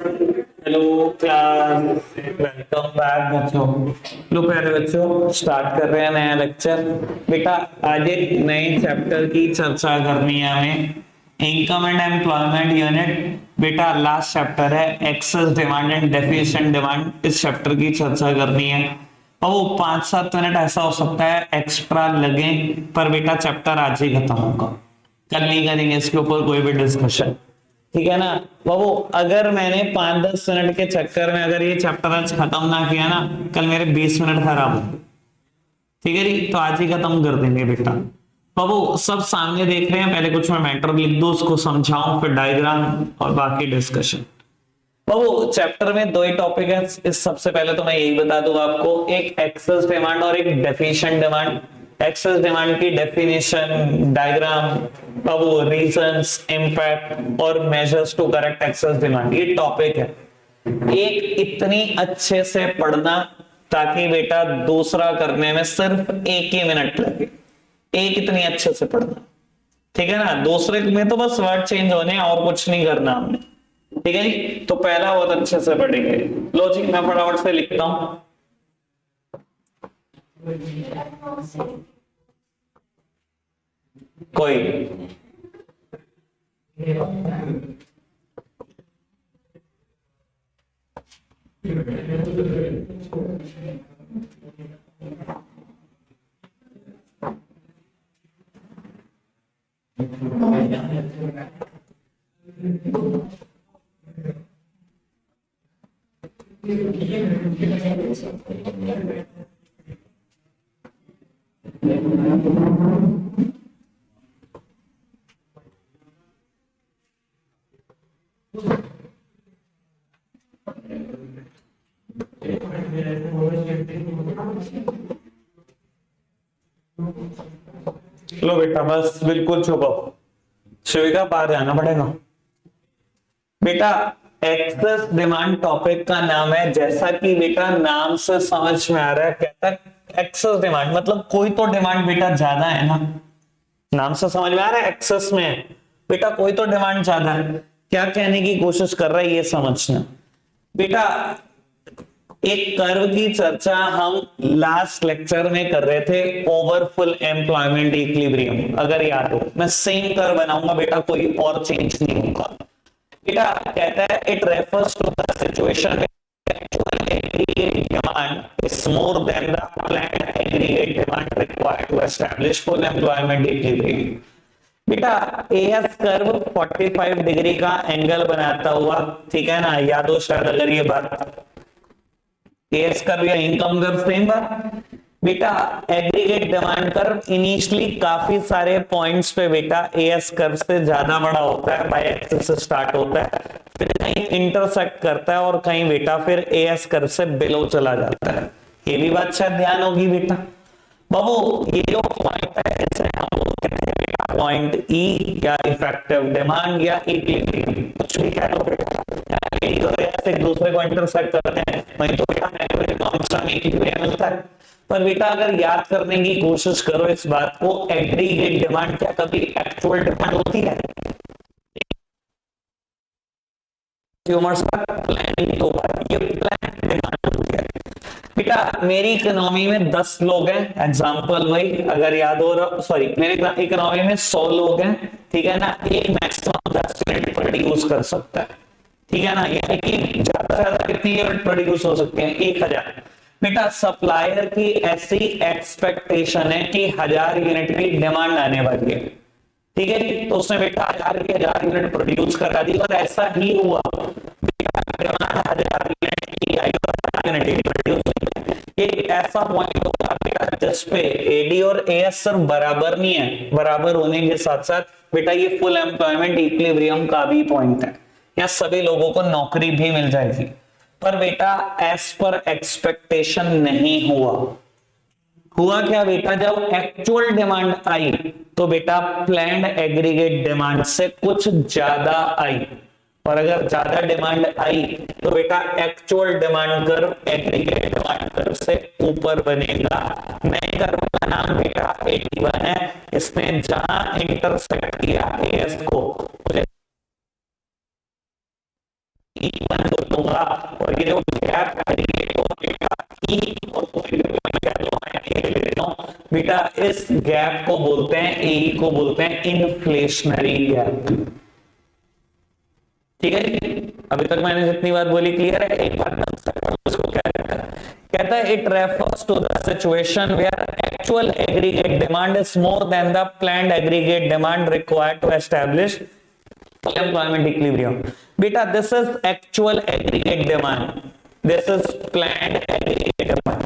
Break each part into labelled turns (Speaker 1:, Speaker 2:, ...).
Speaker 1: Hello class, welcome back बच्चों। लो प्यारे बच्चों, स्टार्ट कर रहे हैं नया लेक्चर। बेटा आज एक नए चैप्टर की चर्चा करनी है हमें, इनकम एंड एम्प्लॉयमेंट यूनिट। बेटा लास्ट चैप्टर है excess demand and deficient demand. इस चैप्टर की चर्चा करनी है और वो 5-7 मिनट ऐसा हो सकता है एक्स्ट्रा लगे, पर बेटा चैप्टर आज ही खत्म होगा, कल नहीं करेंगे इसके ऊपर कोई भी डिस्कशन, ठीक है ना बाबू। अगर मैंने 5-10 मिनट के चक्कर में अगर ये चैप्टर आज खत्म ना किया ना, कल मेरे 20 मिनट खराब हो, ठीक है जी। तो आज ही खत्म कर देंगे बेटा। बाबू सब सामने देख रहे हैं, पहले कुछ मैं मैटर लिख दूं, उसको समझाऊं, फिर डायग्राम और बाकी डिस्कशन। बाबू चैप्टर में दो ही टॉपिक है। इस सबसे पहले तो मैं यही बता दूं आपको, एक एक्सेस डिमांड और एक डेफिशिएंट डिमांड। एक्सेस डिमांड की डेफिनेशन, डायग्राम, बाबू रीजंस, इंपैक्ट और measures to correct excess demand, ये टॉपिक है। एक इतनी अच्छे से पढ़ना ताकि बेटा दूसरा करने में सिर्फ 1 ही मिनट लगे। एक इतनी अच्छे से पढ़ना, ठीक है ना। दूसरे में तो बस वर्ड चेंज होने और कुछ नहीं करना हमने, ठीक है जी। तो पहला बहुत अच्छे से पढ़ेंगे। लो जी मैं फटाफट से लिखता हूं। कोई लो बेटा बस बिल्कुल चुप हो, शिविका बाहर जाना पड़ेगा। बेटा एक्सेस डिमांड टॉपिक का नाम है, जैसा कि बेटा नाम से समझ में आ रहा है, कहता है एक्सेस डिमांड मतलब कोई तो डिमांड बेटा ज्यादा है ना। नाम से समझ में आ रहा है एक्सेस में है बेटा, कोई तो डिमांड ज्यादा है। क्या कहने की कोशिश कर रहा है ये समझना बेटा। एक कर्व की चर्चा हम लास्ट लेक्चर में कर रहे थे, ओवरफुल एम्प्लॉयमेंट इक्विलिब्रियम, अगर याद हो। मैं सेम कर्व बनाऊंगा बेटा, कोई और चेंज नहीं होगा बेटा। कहता है it refers to the situation demand is more than the planned aggregate demand required to establish full employment equilibrium। बेटा एएस कर्व 45 डिग्री का एंगल बनाता हुआ, ठीक है ना, याद हो शायद अगर ये बात। एएस कर्व या इनकम कर्व सेम बात बेटा। एग्रीगेट डिमांड कर्व इनिशियली काफी सारे पॉइंट्स पे बेटा एएस कर्व से ज्यादा बड़ा होता है, बाय एक्सिस से स्टार्ट होता है, फिर कहीं इंटरसेक्ट करता है और कहीं बेटा फिर एएस कर्व से बिलो चला जाता है। ये भी बात शायद ध्यान होगी बेटा। बाबू ये जो पॉइंट है इसे हम बोलते हैं बेटा पॉइंट ई या इफेक्टिव डिमांड या इक्विलिब्रियम, कुछ भी कह लो बेटा। एक दूसरे को इंटरसेक्ट करते हैं, वहीं तो बेटा मैक्रोइकॉनॉमिक्स में इक्विलिब्रियम मिलता है। पर बेटा अगर याद करने की कोशिश करो इस बात को, एग्रीगेट डिमांड क्या कभी एक्चुअल डिमांड होती है? प्लानिंग तो ये प्लान डिमांड होती है बेटा। मेरी इकोनॉमी में 10 लोग हैं, एग्जांपल वही अगर याद हो रहा, सॉरी मेरी इकोनॉमी में 100 लोग हैं, ठीक है ना। एक मैक्सिमम 10 यूनिट प्रोड्यूस कर सकता है, ठीक है ना। यानी कि ज्यादा से ज्यादा कितनी यूनिट प्रोड्यूस हो सकते हैं? 1000 बेटा। सप्लायर की ऐसी एक्सपेक्टेशन है कि 1000 यूनिट की डिमांड आने वाली है, ठीक है जी। तो उसने बेटा 1000 यूनिट प्रोड्यूस करा दी और ऐसा ही हुआ बेटा। डिमांड 1000 यूनिट की आई और 1000 यूनिट प्रोड्यूस। एक ऐसा पॉइंट होगा बेटा जिस पे एडी और एएस सर बराबर नहीं है, बराबर होने के साथ साथ बेटा ये फुल एम्प्लॉयमेंट इक्विलिब्रियम का भी पॉइंट है, यहाँ सभी लोगों को नौकरी भी मिल जाएगी। पर बेटा एज पर एक्सपेक्टेशन नहीं हुआ। हुआ क्या बेटा, जब एक्चुअल डिमांड आई तो बेटा प्लैंड एग्रीगेट डिमांड से कुछ ज्यादा आई, और अगर ज्यादा डिमांड आई तो बेटा actual demand curve aggregate demand curve से ऊपर बनेगा। नए कर्व का नाम बेटा 81 है। इसने जहां इंटरसेक्ट किया एएस को, 81 लूंगा और ये जो गैप एग्रीगेट को बेटा ई और कोई भी कह लो मैं ए ले लेता हूं बेटा, इस गैप को बोलते हैं, ए को बोलते हैं इन्फ्लेशनरी गैप। ठीक है, अभी तक मैंने जितनी बात बोली क्लियर है? एक बार उसको क्या कहता है, it refers to the situation where actual aggregate demand is more than the planned aggregate demand required to establish full employment equilibrium. बेटा this is actual aggregate demand, this is planned aggregate demand.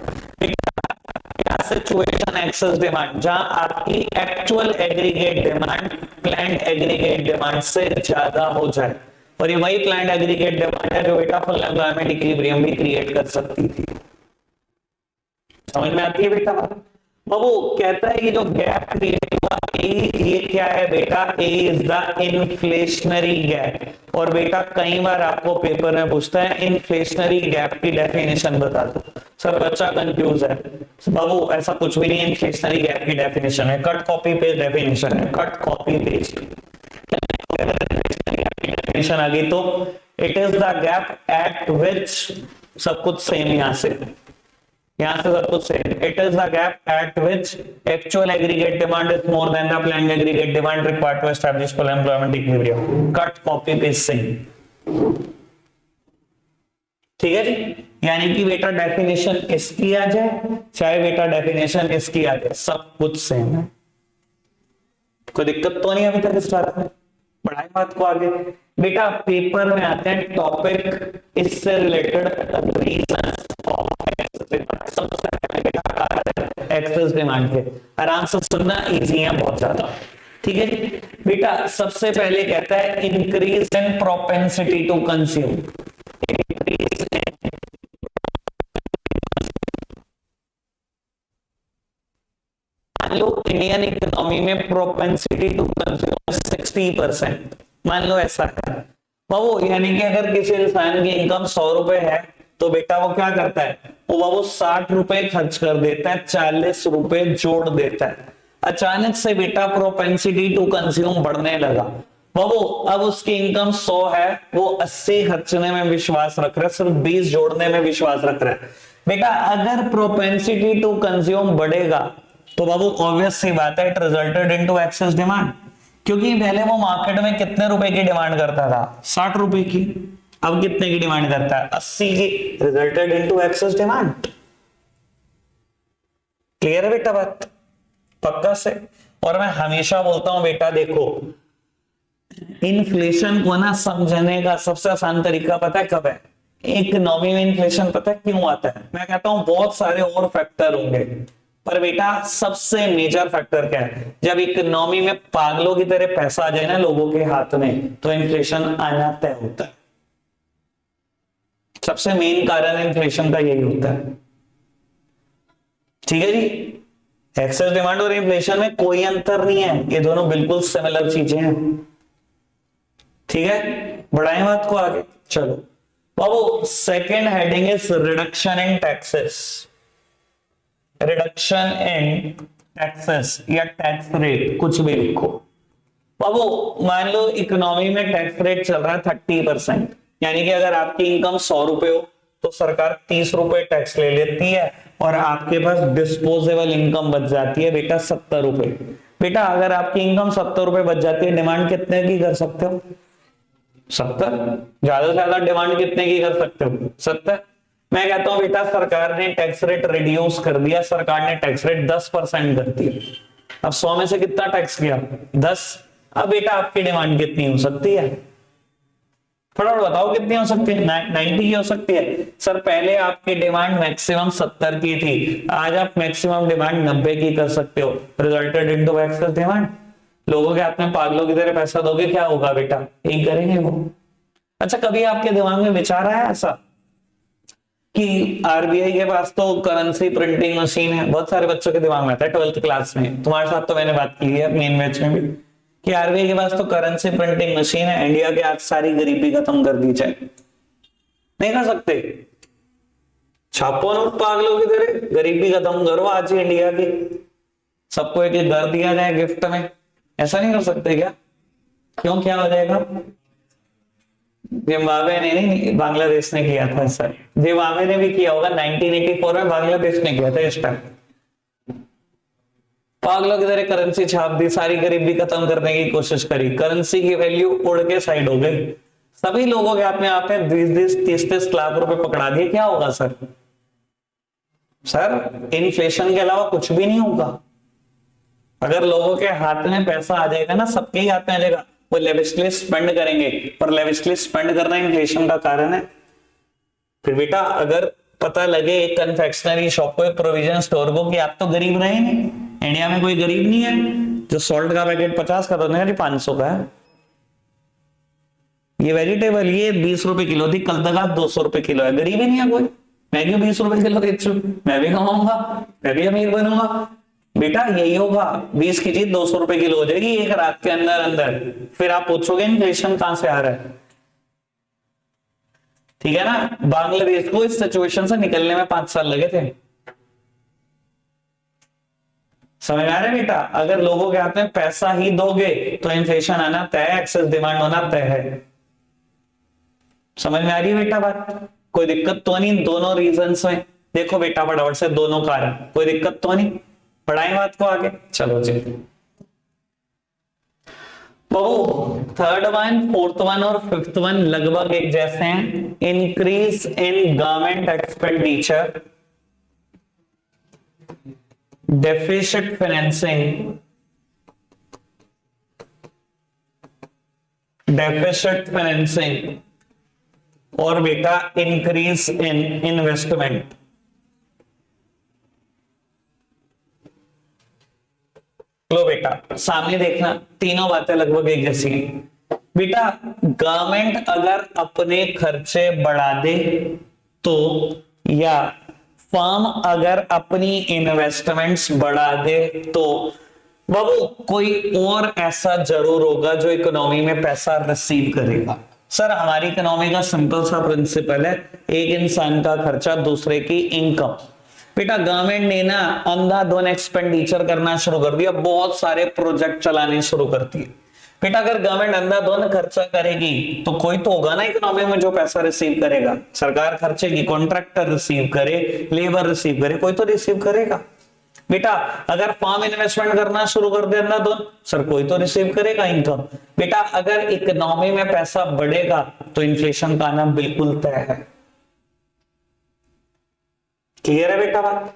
Speaker 1: क्या situation excess demand, जहां आपकी actual aggregate demand planned aggregate demand से ज्यादा हो जाए, और ये वही प्लान्ड एग्रीगेट डिमांड है जो बेटा फुल एम्प्लॉयमेंट इक्विलिब्रियम भी क्रिएट कर सकती थी। समझ में आती है बेटा? बाबू कहता है कि जो गैप क्रिएट हुआ ये क्या है बेटा, ए इज द इन्फ्लेशनरी गैप। और बेटा कई बार आपको पेपर में पूछता है इन्फ्लेशनरी गैप की डेफिनेशन बता दो। सर बच्चा कंफ्यूज है। बाबू ऐसा कुछ भी नहीं, इन्फ्लेशनरी गैप की डेफिनेशन है, कट कॉपी पेस्ट डेफिनेशन है, कट कॉपी पेस्ट डेफिनेशन आ गई तो it is the gap at which, सब कुछ सेम यहां से सब कुछ same, it is the gap at which actual aggregate demand is more than the planned aggregate demand required to establish full employment equilibrium. Cut copy paste same. ठीक है जी, यानी कि बेटा डेफिनेशन इसकी आ जाए चाहे बेटा डेफिनेशन इसकी आ जाए, सब कुछ सेम है। कोई दिक्कत तो नहीं अभी तक इस बात में? बढ़ाई बात को आगे। बेटा पेपर में आते हैं टॉपिक इससे related reasons of excess demand के, आराम से सुनना, इजी है बहुत ज्यादा। ठीक है बेटा, सबसे पहले कहता है increase in propensity to consume. मान लो इंडियन इकोनॉमी में प्रोपेंसिटी टू कंज्यूम 60%, मान लो ऐसा है बाबू, यानी कि अगर किसी इंसान की इनकम 100 रुपए है तो बेटा वो क्या करता है, वो बाबू 60 रुपए खर्च कर देता है, 40 रुपए जोड़ देता है। अचानक से बेटा प्रोपेंसिटी टू कंज्यूम बढ़ने लगा बाबू, अब उसकी इनकम 100 है, वो 80 खर्चने में विश्वास रख रहा है, सिर्फ 20 जोड़ने में विश्वास रख रहा है। बेटा अगर प्रोपेंसिटी टू कंज्यूम बढ़ेगा तो बाबू ऑब्वियस सी बात है, it resulted into excess demand, क्योंकि पहले वो मार्केट में कितने रुपए की डिमांड करता था, 60 रुपए की, अब कितने की डिमांड करता है, 80 की, resulted into excess demand. Clear है बेटा बात? पक्का से। और मैं हमेशा बोलता हूं बेटा देखो, इन्फ्लेशन को ना समझने का सबसे आसान तरीका पता है कब है? इकोनॉमी में इन्फ्लेशन पता है क्यों आता है? मैं कहता हूं बहुत सारे और फैक्टर होंगे, पर बेटा सबसे मेजर फैक्टर क्या है? जब इकोनॉमी में पागलों की तरह पैसा आ जाए ना लोगों के हाथ में, तो इन्फ्लेशन आना तय होता है। सबसे मेन कारण इन्फ्लेशन का यही होता है। ठीक है जी, एक्सेस डिमांड और इन्फ्लेशन में कोई अंतर नहीं है, ये दोनों बिल्कुल सिमिलर चीजें हैं। ठीक है, बढ़ाएं बात को आगे। चलो बाबू, second heading is reduction in taxes. Reduction in taxes या टैक्स रेट, कुछ भी लिखो बाबू। मान लो इकोनॉमी में टैक्स रेट चल रहा है 30%, यानी कि अगर आपकी इनकम 100 रुपए हो तो सरकार 30 रुपए टैक्स ले लेती है और आपके पास डिस्पोजेबल इनकम बच जाती है बेटा 70 रुपए। बेटा अगर आपकी इनकम 70 रुपए बच जाती है, डिमांड कितने की कर सकते हो? 70। ज्यादा से ज्यादा डिमांड कितने की कर सकते हो? 70। मैं कहता हूं बेटा सरकार ने टैक्स रेट रिड्यूस कर दिया, सरकार ने टैक्स रेट 10% कर दिया। अब 100 में से कितना टैक्स किया? 10। अब बेटा आपकी डिमांड कितनी हो सकती है? फटाफट बताओ कितनी हो सकती है? 90 की हो सकती है। सर पहले आपकी डिमांड मैक्सिमम 70 की थी, आज आप मैक्सिमम डिमांड 90 की कर सकते हो, रिजल्टेड इनटू एक्सेस डिमांड। लोगों के हाथ में पागलों की तरह पैसा दोगे, क्या होगा बेटा? यही करेंगे वो। अच्छा कभी आपके दिमाग में विचार आया ऐसा कि आरबीआई के पास तो करेंसी प्रिंटिंग मशीन है? बहुत सारे बच्चों के दिमाग में आता है 12th क्लास में, तुम्हारे साथ तो मैंने बात की है मेन बैच में भी, कि आरबीआई के पास तो करेंसी प्रिंटिंग मशीन है, इंडिया के आज सारी गरीबी खत्म कर दी जाए। नहीं कर सकते? छापो नोट पागलों की तरह, गरीबी खत्म करो आज ही इंडिया की, सबको एक घर दिया जाए गिफ्ट में, ऐसा नहीं कर सकते क्या? क्यों, क्या हो जाएगा? जिम्बाब्वे ने नहीं, बांग्लादेश ने किया था सर। जिम्बाब्वे ने भी किया होगा 1984 में, बांग्लादेश ने किया था इस टाइम। पागलों की तरह करेंसी छाप दी, सारी गरीबी खत्म करने की कोशिश करी, करेंसी की वैल्यू उड़ के साइड हो गई, सभी लोगों के हाथ में आपने 20-30 लाख रुपए पकड़ा दिए, क्या होगा सर? सर इन्फ्लेशन के अलावा कुछ भी नहीं होगा। अगर लोगों के हाथ में पैसा आ जाएगा ना, सबके ही हाथ में आ जाएगा, वो लेविशली स्पेंड करेंगे, पर लेविशली स्पेंड करना इन्फ्लेशन का कारण है। फिर बेटा अगर पता लगे एक कन्फेक्शनरी शॉप को, एक प्रोविजन स्टोर को, कि आप तो गरीब रहे नहीं, इंडिया में कोई गरीब नहीं है, जो सॉल्ट का पैकेट 50 का तो नहीं 500 का है, ये वेजिटेबल ये 20 रुपए किलो थी, कल तक 200 रुपए किलो है, गरीब ही नहीं है कोई। मैं क्यों 20 रुपए किलो बेचूं? मैं भी कमाऊंगा, मैं भी अमीर बनूंगा। बेटा यही होगा, 20 की चीज 200 रुपए किलो हो जाएगी एक रात के अंदर अंदर। फिर आप पूछोगे इन्फ्लेशन कहां से आ रहा है? ठीक है ना। बांग्लादेश को इस सिचुएशन से निकलने में 5 साल लगे थे। समझ आ रहा है बेटा? अगर लोगों के हाथ में पैसा ही दोगे तो इन्फ्लेशन आना तय है, एक्सेस डिमांड होना तय है। समझ में आ रही है बेटा बात? कोई दिक्कत तो नहीं दोनों रीजंस में? देखो बेटा फटाफट से दोनों कारण, कोई दिक्कत तो नहीं? पढ़ाएं बात को आगे, चलो जी। थर्ड वन, फोर्थ वन और फिफ्थ वन लगभग एक जैसे हैं। Increase in government expenditure, deficit financing, और बेटा इंक्रीज इन इन्वेस्टमेंट। लो बेटा सामने देखना, तीनों बातें लगभग एक जैसी हैं। बेटा गवर्नमेंट अगर अपने खर्चे बढ़ा दे तो, या फर्म अगर अपनी इन्वेस्टमेंट्स बढ़ा दे तो, बाबू कोई और ऐसा जरूर होगा जो इकोनॉमी में पैसा रिसीव करेगा। सर हमारी इकोनॉमी का सिंपल सा प्रिंसिपल है, एक इंसान का खर्चा दूसरे की इनकम। बेटा गवर्नमेंट ने ना अंधाधुन एक्सपेंडिचर करना शुरू कर दिया, बहुत सारे प्रोजेक्ट चलाने शुरू करती है। बेटा अगर गवर्नमेंट अंधाधुन खर्चा करेगी तो कोई तो होगा ना इकोनॉमी में जो पैसा रिसीव करेगा। सरकार खर्चेगी, कॉन्ट्रैक्टर रिसीव करे, लेबर रिसीव करे, कोई तो रिसीव करेगा। बेटा अगर फार्म इन्वेस्टमेंट करना शुरू कर दे अंधाधुन, सर कोई तो रिसीव करेगा इनकम। बेटा अगर इकोनॉमी में पैसा बढ़ेगा तो इन्फ्लेशन का आना बिल्कुल तय है। क्लियर है बेटा बात?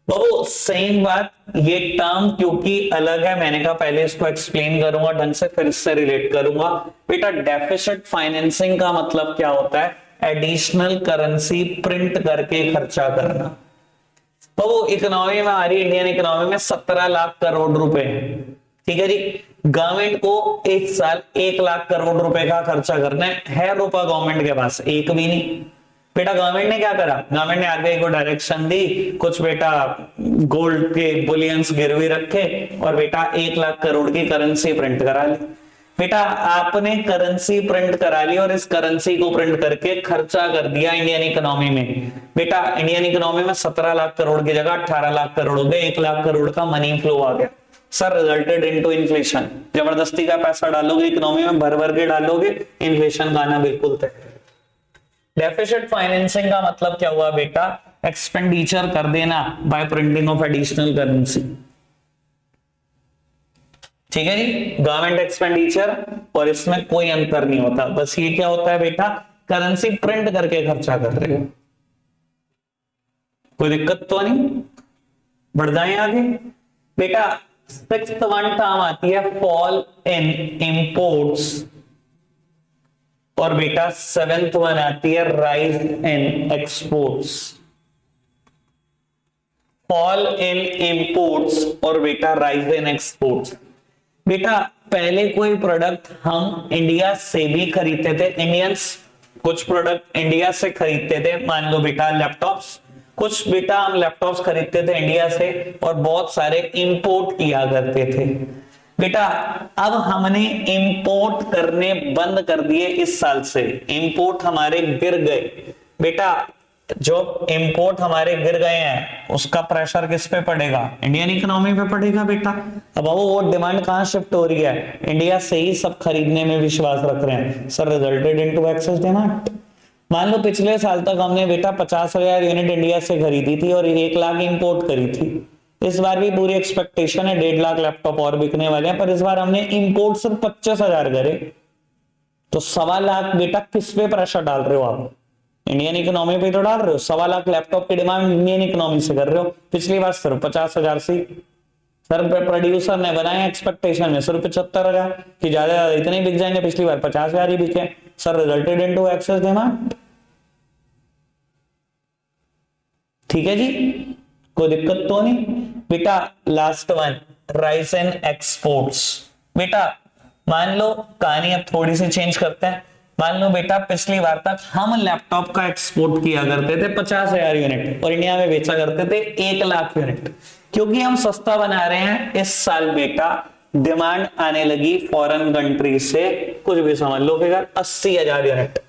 Speaker 1: बाबू सेम बात, ये टर्म क्योंकि अलग है, मैंने कहा पहले इसको एक्सप्लेन करूंगा ढंग से, फिर इससे रिलेट करूंगा। बेटा डेफिसिट फाइनेंसिंग का मतलब क्या होता है? एडिशनल करेंसी प्रिंट करके खर्चा करना। तो इकोनॉमी में, हमारी इंडियन इकोनॉमी में 17 लाख करोड़ रुपए है, ठीक है जी। गवर्नमेंट को एक साल 1 लाख करोड़ रुपए का खर्चा करना है रुपया गवर्नमेंट के पास एक भी नहीं। बेटा गवर्नमेंट ने क्या करा? गवर्नमेंट ने आरबीआई को डायरेक्शन दी, कुछ बेटा गोल्ड के बुलियंस गिरवी रखे और बेटा 1 लाख करोड़ की करेंसी प्रिंट करा ली। बेटा आपने करेंसी प्रिंट करा ली और इस करेंसी को प्रिंट करके खर्चा कर दिया इंडियन इकोनॉमी में। बेटा इंडियन इकोनॉमी में 17 लाख करोड़ की जगह 18 लाख करोड़ हो गए, 1 लाख करोड़ का मनी फ्लो आ गया। Sir resulted into inflation. जबरदस्ती का पैसा डालोगे इकोनॉमी में, भर भर के डालोगे, इन्फ्लेशन का आना बिल्कुल तय है। डेफिसिट फाइनेंसिंग का मतलब क्या हुआ बेटा? एक्सपेंडिचर कर देना bye printing of additional currency. ठीक है जी, गवर्नमेंट एक्सपेंडिचर और इसमें कोई अंतर नहीं होता, बस ये क्या होता है बेटा? करेंसी प्रिंट करके खर्चा कर रहे हो। कोई दिक्कत तो नहीं? बढ़ जाए आगे। बेटा 6th वन टर्म आती है फॉल इन इंपोर्ट्स, और बेटा 7th वन आती है rise in exports. Fall in imports और बेटा राइज इन एक्सपोर्ट्स। बेटा पहले कोई प्रोडक्ट हम इंडिया से भी खरीदते थे, इंडियंस कुछ प्रोडक्ट इंडिया से खरीदते थे, मान लो बेटा लैपटॉप्स, कुछ बेटा हम लैपटॉप्स खरीदते थे इंडिया से और बहुत सारे इंपोर्ट किया करते थे। बेटा अब हमने इंपोर्ट करने बंद कर दिए इस साल से, इंपोर्ट हमारे गिर गए। बेटा जो इंपोर्ट हमारे गिर गए हैं उसका प्रेशर किस पे पड़ेगा, इंडियन इकोनॉमी पे पड़ेगा बेटा। अब वो डिमांड कहां शिफ्ट हो रही है, इंडिया से ही सब खरीदने में विश्वास रख रहे हैं sir, resulted into excess demand. मान लो पिछले साल तक हमने बेटा 50,000 यूनिट इंडिया से खरीदी थी और 1 लाख इंपोर्ट करी थी। इस बार भी पूरी एक्सपेक्टेशन है 1.5 लाख लैपटॉप और बिकने वाले हैं, पर इस बार हमने इंपोर्ट सिर्फ 25,000 करे, तो 1.25 लाख बेटा किस पे प्रेशर डाल रहे हो आप, इंडियन इकोनॉमी पे तो डाल रहे हो। 1.25 लाख लैपटॉप की डिमांड इंडियन इकोनॉमी से कर रहे हो, पिछली बार सिर्फ 50,000 से। सर प्रोड्यूसर ने बनाया एक्सपेक्टेशन में सिर्फ 75,000 कि ज्यादा इतने बिक जाएंगे, पिछली बार 50,000 ही बिके। Sir resulted into excess demand. ठीक है जी, कोई दिक्कत तो नहीं बेटा। Last one, rise in exports. बेटा मान लो कहानी अब थोड़ी सी चेंज करते हैं। मान लो बेटा पिछली बार तक हम लैपटॉप का एक्सपोर्ट किया करते थे 50,000 यूनिट और इंडिया में बेचा करते थे 1 लाख यूनिट। क्योंकि हम सस्ता बना रहे हैं, इस साल बेटा डिमांड आने लगी फॉरेन कंट्री से, कुछ भी समझ लो फिगर 80,000 यूनिट।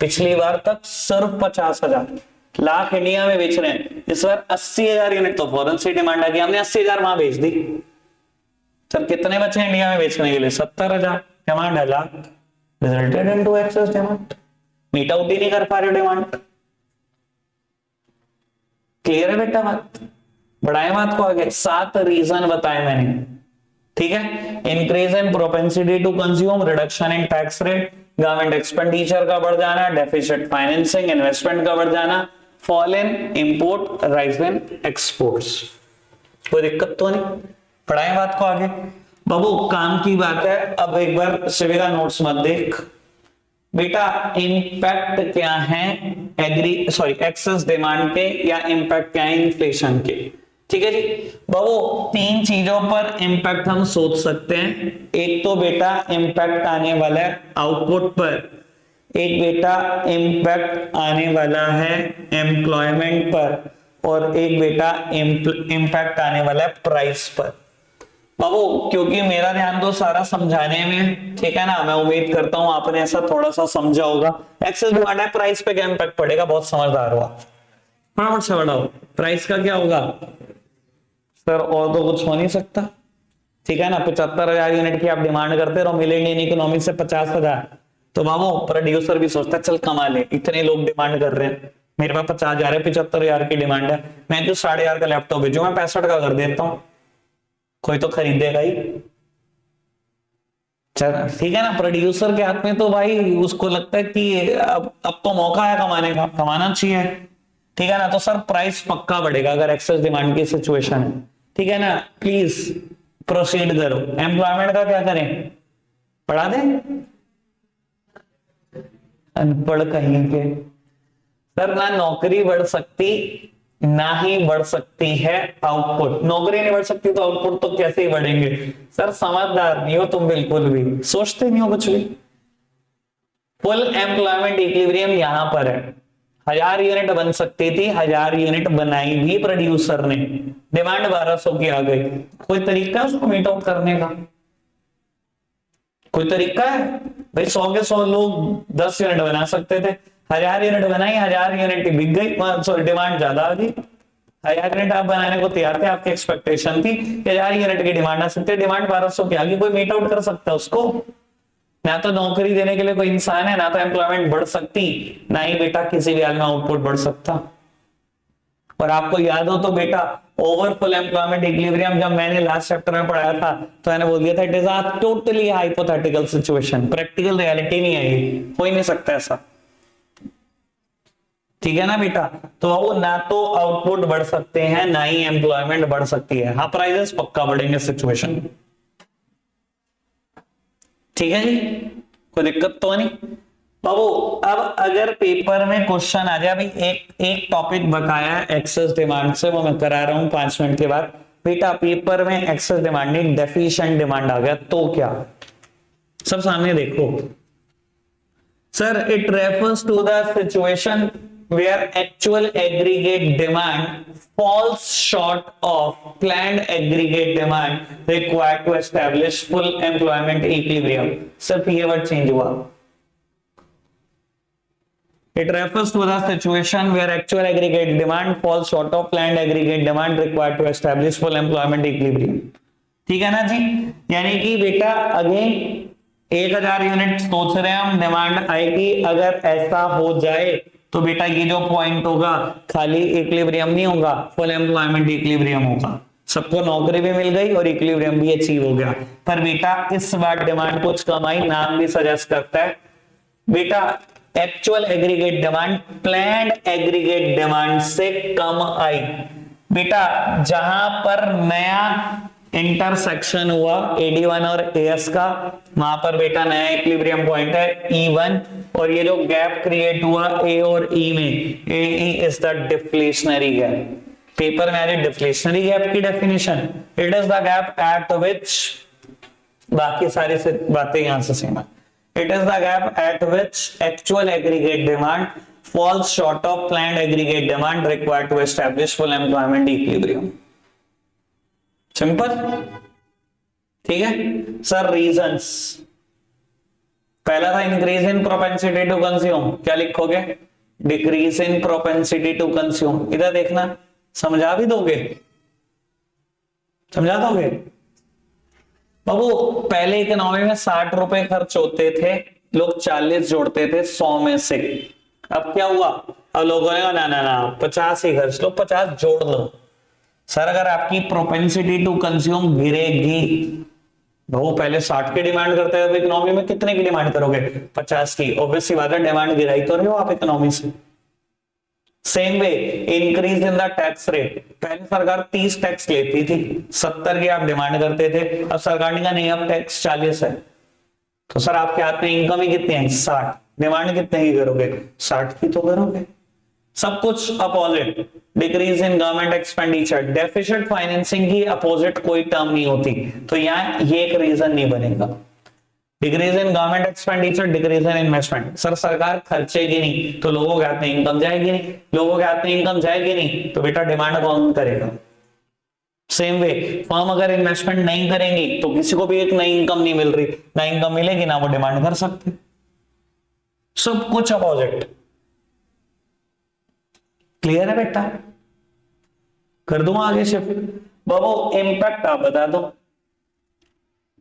Speaker 1: पिछली बार तक सिर्फ 50,000 लाख इंडिया में बेच रहे हैं, इस बार 80,000 यूनिट तो फॉरेन से डिमांड आ गई, हमने 80,000 वहां बेच दी। सर कितने बचे इंडिया में बेचने के लिए, 70,000, डिमांड है lakh, resulted into excess demand. Meet out ही नहीं कर पा रहे डिमांड। क्लियर है बेटा बात, बढ़ाए बात को आगे। 7 रीजन बताए मैंने, ठीक है। Increase in propensity to consume, reduction in tax rate, government expenditure का बढ़ जाना, डेफिसिट फाइनेंसिंग, इन्वेस्टमेंट का बढ़ जाना, fall in import, rise in exports. कोई दिक्कत तो नहीं, पढ़ाए बात को आगे। बाबू काम की बात है, अब एक बार शिविका नोट्स मत देख बेटा। इंपैक्ट क्या है एक्सेस डिमांड के, या इंपैक्ट क्या है इन्फ्लेशन के, ठीक है जी। बाबू 3 चीजों पर इंपैक्ट हम सोच सकते हैं। एक तो बेटा इंपैक्ट आने वाला है आउटपुट पर, एक बेटा इंपैक्ट आने वाला है एम्प्लॉयमेंट पर, और एक बेटा इंपैक्ट आने वाला है प्राइस पर। बाबू क्योंकि मेरा ध्यान तो सारा समझाने में, ठीक है ना, मैं उम्मीद करता हूं आपने ऐसा थोड़ा सा समझा होगा। एक्सेस डिमांड है, प्राइस पे क्या इंपैक्ट पड़ेगा, बहुत समझदार हुआ। फटाफट से बढ़ाओ, प्राइस का क्या होगा सर, और तो कुछ हो नहीं सकता, ठीक है ना। 75,000 यूनिट की आप डिमांड करते रहो, मिले इंडियन इकोनॉमी से 50,000, तो बाबू प्रोड्यूसर भी सोचता है चल कमा ले, इतने लोग डिमांड कर रहे हैं, मेरे पास 50,000 है, 75,000 की डिमांड है, मैं तो 15,500 का लैपटॉप भेजू, मैं 65 का कर देता हूं, कोई तो खरीदेगा ही। चल ठीक है ना, प्रोड्यूसर के हाथ में तो भाई उसको लगता है कि अब तो मौका है कमाने का, कमाना चाहिए, ठीक है ना। तो सर प्राइस पक्का बढ़ेगा अगर एक्सेस डिमांड की सिचुएशन है, ठीक है ना। प्लीज प्रोसीड करो। एम्प्लॉयमेंट का क्या करें, पढ़ा दें, अनपढ़ कहीं के। सर ना नौकरी बढ़ सकती ना ही बढ़ सकती है आउटपुट। नौकरी नहीं बढ़ सकती तो आउटपुट तो कैसे ही बढ़ेंगे। सर समझदार नहीं हो तुम, बिल्कुल भी सोचते नहीं हो कुछ भी। फुल एम्प्लॉयमेंट इक्विलिब्रियम यहां पर है, 1000 यूनिट बन सकती थी, 1000 यूनिट बनाई भी प्रोड्यूसर ने, डिमांड 1200 की आ गई। कोई तरीका है उसको मीट आउट करने का, कोई तरीका है भाई। 100 के 100 लोग 10 यूनिट बना सकते थे, 1000 यूनिट बनाई, 1000 यूनिट बिक गई, सॉरी डिमांड ज्यादा आ गई। 1000 यूनिट आप बनाने को तैयार थे, आपकी एक्सपेक्टेशन थी कि 1000 यूनिट की डिमांड आ सकती है, डिमांड 1200 की आ गई। कोई मीट आउट कर सकता है उसको? ना तो नौकरी देने के लिए कोई इंसान है, ना तो एम्प्लॉयमेंट बढ़ सकती, ना ही बेटा किसी भी हाल में आउटपुट बढ़ सकता। और आपको याद हो तो बेटा ओवर फुल एम्प्लॉयमेंट इक्विलिब्रियम जब मैंने लास्ट चैप्टर में पढ़ाया था तो मैंने बोल दिया था it is a totally hypothetical situation, practical reality नहीं है, ये हो ही नहीं सकता ऐसा, ठीक है ना बेटा। तो वो ना तो आउटपुट बढ़ सकते हैं ना ही एम्प्लॉयमेंट बढ़ सकती है। हाँ प्राइजेस पक्का बढ़ेंगे सिचुएशन, ठीक है जी, कोई दिक्कत तो नहीं बाबू। अब अगर पेपर में क्वेश्चन आ जाए, अभी एक टॉपिक बकाया है एक्सेस डिमांड से, वो मैं करा रहा हूं 5 मिनट के बाद। बेटा पेपर में एक्सेस डिमांड नहीं डेफिशिएंट डिमांड आ गया तो क्या, सब सामने देखो। Sir it refers to the situation where actual aggregate demand falls short of planned aggregate demand required to establish full employment equilibrium। सिर्फ ये वर्ड चेंज हुआ, It refers to the situation where actual aggregate demand falls short of planned aggregate demand required to establish full employment equilibrium. ठीक है ना जी, यानी कि बेटा again 1000 unit सोच रहे हैं हम डिमांड आएगी, अगर ऐसा हो जाए तो बेटा ये जो पॉइंट होगा खाली इक्विलिब्रियम नहीं होगा, फुल एम्प्लॉयमेंट इक्विलिब्रियम होगा, सबको नौकरी भी मिल गई और इक्विलिब्रियम भी अचीव हो गया। पर बेटा इस बार डिमांड कुछ कम आई, नाम भी सजेस्ट करता है बेटा actual aggregate demand planned aggregate demand से कम आई। बेटा जहां पर नया इंटरसेक्शन हुआ AD1 और AS का, वहां पर बेटा नया इक्विलिब्रियम पॉइंट है E1, और ये जो गैप क्रिएट हुआ A और E में, AE is the deflationary gap. Paper में आ रही डिफ्लेशनरी गैप की definition, it is the gap at विच, बाकी सारी बातें यहां से सेम है, it is the gap at which actual aggregate demand falls short of planned aggregate demand required to establish full employment equilibrium. Simple, ठीक है sir. Reasons, पहला था increase in propensity to consume, क्या लिखोगे? Decrease in propensity to consume. इधर देखना, समझा भी दोगे? समझा दोगे बाबू? पहले इकोनॉमी में 60 रुपए खर्च होते थे, लोग 40 जोड़ते थे 100 में से। अब क्या हुआ? अब लोगों ने ना ना ना 50 ही खर्च लो, 50 जोड़ लो। सर अगर आपकी प्रोपेंसिटी टू कंज्यूम गिरेगी, वो पहले 60 की डिमांड करते हैं, तो इकोनॉमी में कितने की डिमांड करोगे? 50 की। ऑब्वियसली बात है, डिमांड गिराई तो रहे हो आप इकोनॉमी से। Same way increase in the tax rate, पहले सरकार 30 टैक्स लेती थी, 70 की आप डिमांड करते थे, अब सरकार ने कहा नहीं अब टैक्स 40 है, तो सर आपके हाथ में इनकम ही कितनी है? 60, डिमांड कितने की करोगे? 60 की तो करोगे। सब कुछ opposite, decrease in government expenditure, deficit financing की अपोजिट कोई टर्म नहीं होती, तो यहां ये एक रीजन नहीं बनेगा। Decrease in government expenditure, decrease in investment, sir सरकार खर्चेगी नहीं तो लोगों के हाथ में इनकम जाएगी नहीं, लोगों के हाथ में इनकम जाएगी नहीं तो बेटा डिमांड कौन करेगा? सेम वे फर्म अगर इन्वेस्टमेंट नहीं करेंगी तो किसी को भी एक नई इनकम नहीं मिल रही, ना इनकम मिलेगी ना वो डिमांड कर सकते। सब कुछ अपोजिट। क्लियर है बेटा? कर दूं आगे शिफ्ट? बाबू इंपैक्ट आप बता दो,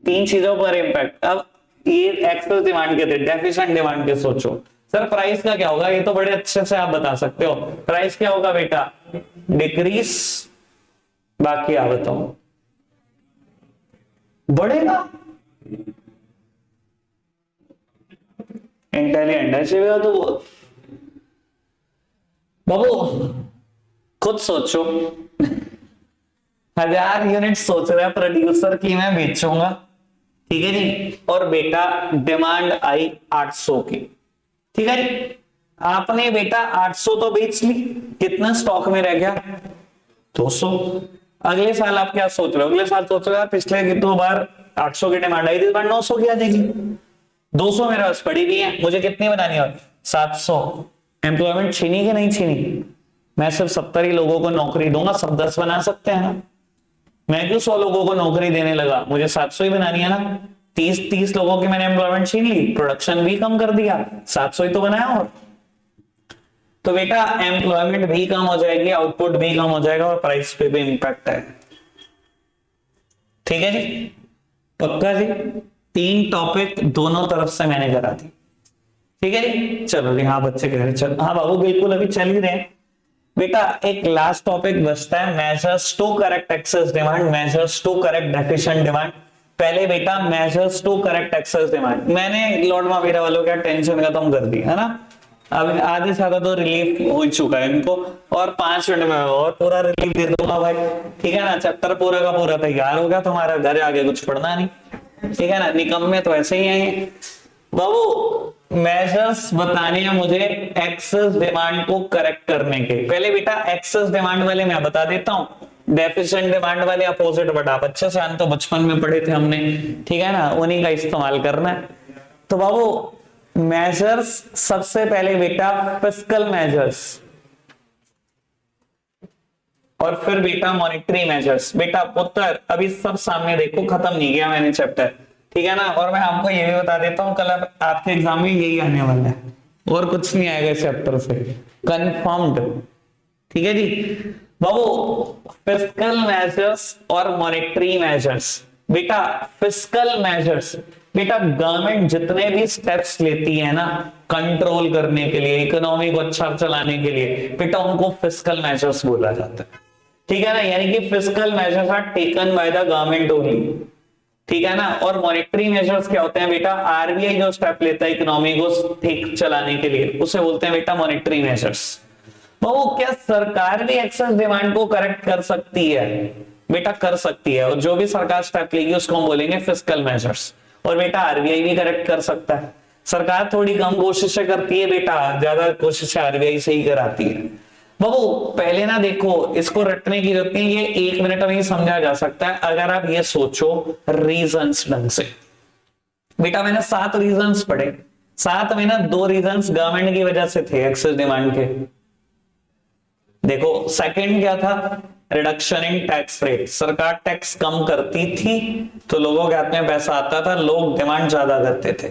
Speaker 1: 3 चीजों पर इंपैक्ट। अब ये एक्सेस डिमांड के थे, डेफिशिएंट डिमांड के सोचो। सर प्राइस का क्या होगा? ये तो बड़े अच्छे से आप बता सकते हो। प्राइस क्या होगा बेटा? डिक्रीज, बाकी आप बताओ। बढ़ेगा, इंटेलिजेंट है तो बाबू खुद सोचो, 1000 यूनिट सोच रहा है प्रोड्यूसर की मैं बेचूंगा, ठीक है जी, और बेटा डिमांड आई 800 की, ठीक है जी। आपने बेटा 800 तो बेच ली, कितना स्टॉक में रह गया? 200। अगले साल आप क्या सोच रहे हो? अगले साल सोच रहे हो पिछले 2 बार 800 की डिमांड आई थी, इस बार 900 की आ जाएगी। 200 मेरे पास पड़ी भी है, मुझे कितनी बनानी है? 700। एम्प्लॉयमेंट छीनी कि नहीं छीनी? मैं सिर्फ 70 ही लोगों को नौकरी दूंगा, सब 10 बना सकते हैं ना। मैं क्यों 100 लोगों को नौकरी देने लगा? मुझे 700 ही बनानी है ना। 30 लोगों की मैंने एम्प्लॉयमेंट छीन ली, प्रोडक्शन भी कम कर दिया, 700 ही तो बनाया। और तो बेटा एम्प्लॉयमेंट भी कम हो जाएगी, आउटपुट भी कम हो जाएगा, और प्राइस पे भी इंपैक्ट है। ठीक है जी, पक्का जी। 3 टॉपिक दोनों तरफ से मैंने करा दी, ठीक है जी। चलो जी, हाँ बच्चे कह रहे चलो, हाँ बाबू बिल्कुल अभी चल ही रहे हैं। बेटा एक लास्ट टॉपिक बचता है, measures to correct excess demand, measures to correct deficient demand. पहले बेटा measures to correct excess demand मैंने लॉर्ड महावीरा वालों का टेंशन खत्म कर दी है ना। अब आधे से ज्यादा तो रिलीफ हो चुका है इनको, और 5 मिनट में और पूरा रिलीफ दे दूंगा भाई, ठीक है ना। चैप्टर पूरा का पूरा तैयार हो गया, तुम्हारा घर आगे कुछ पढ़ना नहीं, ठीक है ना। निकम्मे तो ऐसे ही आएंगे बाबू। मेजर्स बताने हैं मुझे एक्सेस डिमांड को करेक्ट करने के। पहले बेटा एक्सेस डिमांड वाले मैं बता देता हूं, डेफिशिएंट डिमांड वाले अपोजिट बटा। आप अच्छे से तो बचपन में पढ़े थे हमने, ठीक है ना, उन्हीं का इस्तेमाल करना है। तो बाबू मेजर्स, सबसे पहले बेटा फिस्कल मेजर्स, और फिर बेटा मॉनिटरी मेजर्स। बेटा पुत्र अभी सब सामने देखो, खत्म नहीं किया मैंने चैप्टर, ठीक है ना। और मैं आपको ये भी बता देता हूं, कल आपके एग्जाम में यही आने वाला है, और कुछ नहीं आएगा इस चैप्टर से, कंफर्म्ड। ठीक है जी बाबू। फिस्कल मेजर्स और मॉनेटरी मेजर्स। बेटा फिस्कल मेजर्स, बेटा गवर्नमेंट जितने भी स्टेप्स लेती है ना कंट्रोल करने के लिए, इकोनॉमी को अच्छा चलाने के लिए, बेटा उनको फिस्कल मेजर्स बोला जाता है। ठीक है ना, यानी कि fiscal measures are taken by the government only. ठीक है ना। और मॉनेटरी मेजर्स क्या होते हैं बेटा, आरबीआई जो स्टेप लेता है इकोनॉमी को ठीक चलाने के लिए उसे बोलते हैं बेटा मॉनेटरी मेजर्स। तो क्या सरकार भी एक्सेस डिमांड को करेक्ट कर सकती है? बेटा कर सकती है, और जो भी सरकार स्टेप लेगी उसको हम बोलेंगे फिस्कल मेजर्स। और बेटा आरबीआई भी करेक्ट कर सकता है। सरकार थोड़ी कम कोशिशें करती है बेटा, ज्यादा कोशिशें आरबीआई से ही कराती है। बाबू पहले ना देखो, इसको रटने की जरूरत नहीं, ये 1 मिनट में ही समझा जा सकता है अगर आप ये सोचो रीजंस ढंग से। बेटा मैंने 7 रीजंस पढ़े, 7 में ना 2 रीजंस गवर्नमेंट की वजह से थे एक्सेस डिमांड के। देखो सेकंड क्या था, रिडक्शन इन टैक्स रेट। सरकार टैक्स कम करती थी तो लोगों के हाथ में पैसा आता था, लोग डिमांड ज्यादा करते थे।